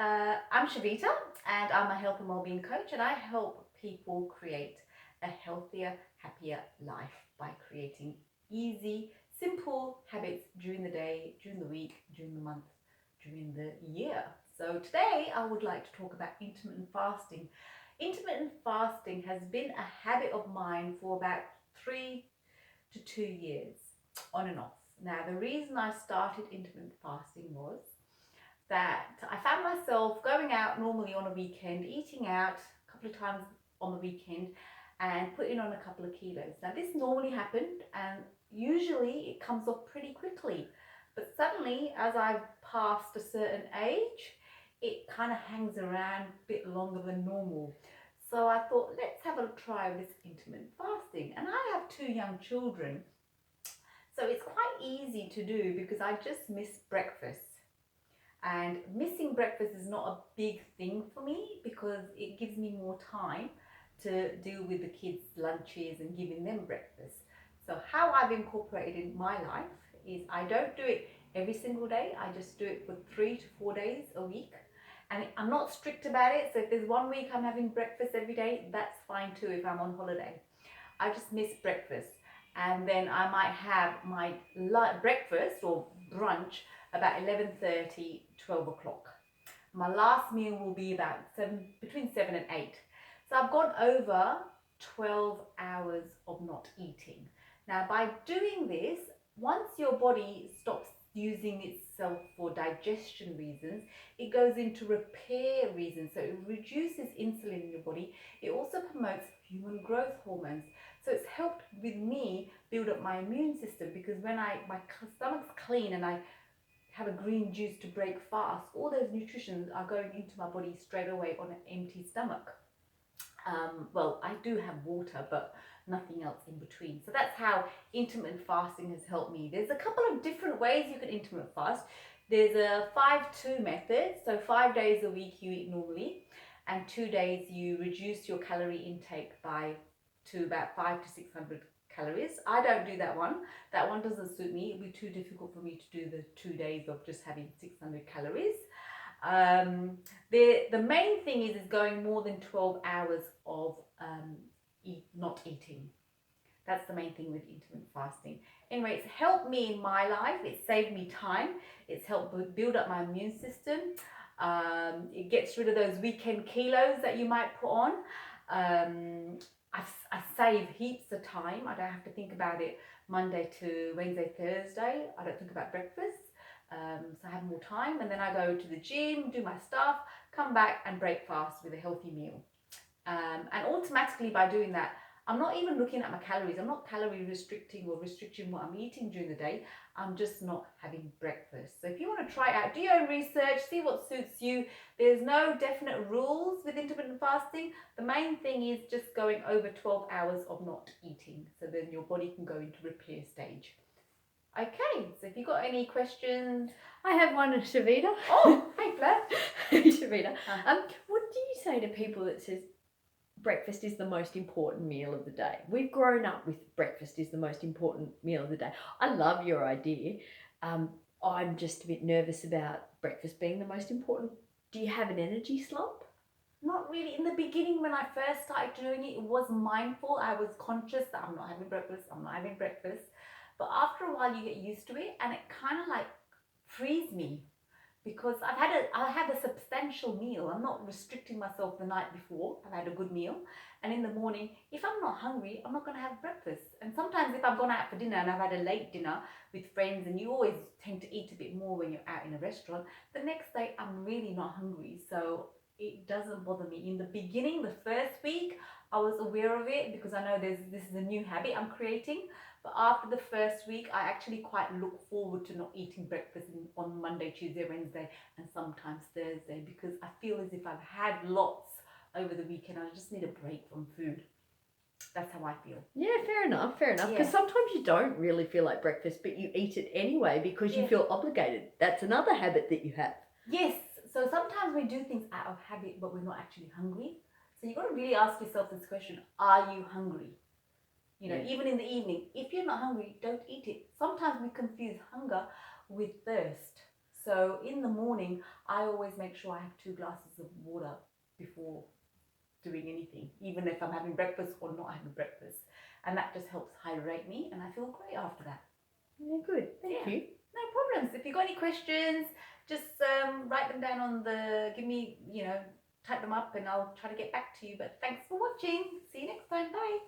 I'm Shavita, and I'm a health and wellbeing coach, and I help people create a healthier, happier life by creating easy, simple habits during the day, during the week, during the month, during the year. So today I would like to talk about intermittent fasting. Intermittent fasting has been a habit of mine for about 3 to 2 years, on and off. Now, the reason I started intermittent fasting was that I found myself going out normally on a weekend, eating out a couple of times on the weekend, and putting on a couple of kilos. Now, this normally happened, and usually it comes off pretty quickly. But suddenly, as I've passed a certain age, it kind of hangs around a bit longer than normal. So I thought, let's have a try of this intermittent fasting. And I have 2 young children, so it's quite easy to do because I just miss breakfast. And missing breakfast is not a big thing for me because it gives me more time to deal with the kids' lunches and giving them breakfast. So how I've incorporated in my life is I don't do it every single day. I just do it for 3 to 4 days a week. And I'm not strict about it. So if there's one week I'm having breakfast every day, that's fine too if I'm on holiday. I just miss breakfast. And then I might have my breakfast or brunch about 11:30, 12 o'clock. My last meal will be about between 7 and 8. So I've gone over 12 hours of not eating. Now, by doing this, once your body stops using itself for digestion reasons, it goes into repair reasons. So it reduces insulin in your body. It also promotes human growth hormones. So it's helped with me build up my immune system, because when my stomach's clean and I have a green juice to break fast, all those nutrients are going into my body straight away on an empty stomach. Well, I do have water, but nothing else in between. So that's how intermittent fasting has helped me. There's a couple of different ways you can intermittent fast. There's a 5-2 method. So 5 days a week you eat normally, and 2 days you reduce your calorie intake to about 500 to 600 calories. I don't do that one. That one doesn't suit me. It'd be too difficult for me to do the 2 days of just having 600 calories. The main thing is going more than 12 hours of not eating. That's the main thing with intermittent fasting. Anyway, it's helped me in my life. It's saved me time. It's helped build up my immune system. It gets rid of those weekend kilos that you might put on. I save heaps of time. I don't have to think about it Monday to Wednesday, Thursday. I don't think about breakfast. So I have more time, and then I go to the gym, do my stuff, come back and break fast with a healthy meal. And automatically by doing that, I'm not even looking at my calories. I'm not calorie restricting or restricting what I'm eating during the day. I'm just not having breakfast. So if you want to try it out, do your own research, see what suits you. There's no definite rules with intermittent fasting. The main thing is just going over 12 hours of not eating, so then your body can go into repair stage. Okay, so if you've got any questions. I have one, Shavita. Oh, hey Flair. Hey, Shavita. What do you say to people that says breakfast is the most important meal of the day? We've grown up with breakfast is the most important meal of the day. I love your idea. I'm just a bit nervous about breakfast being the most important. Do you have an energy slump? Not really. In the beginning, when I first started doing it, it was mindful. I was conscious that I'm not having breakfast, I'm not having breakfast. But after a while, you get used to it, and it kind of like frees me, because I had a substantial meal. I'm not restricting myself the night before. I've had a good meal, and in the morning, if I'm not hungry, I'm not going to have breakfast. And sometimes if I've gone out for dinner and I've had a late dinner with friends, and you always tend to eat a bit more when you're out in a restaurant, the next day I'm really not hungry. So it doesn't bother me. In the beginning, the first week, I was aware of it because I know this is a new habit I'm creating. But after the first week, I actually quite look forward to not eating breakfast on Monday, Tuesday, Wednesday, and sometimes Thursday, because I feel as if I've had lots over the weekend. I just need a break from food. That's how I feel. Yeah, fair enough. Because sometimes you don't really feel like breakfast, but you eat it anyway because you feel obligated. That's another habit that you have. Yes. So sometimes we do things out of habit, but we're not actually hungry. So you've got to really ask yourself this question: are you hungry? Even in the evening, if you're not hungry, don't eat it. Sometimes we confuse hunger with thirst. So in the morning, I always make sure I have 2 glasses of water before doing anything, even if I'm having breakfast or not having breakfast. And that just helps hydrate me, and I feel great after that. Yeah, good. Thank you. No problems. If you've got any questions, just write them down on give me, type them up and I'll try to get back to you. But thanks for watching. See you next time. Bye.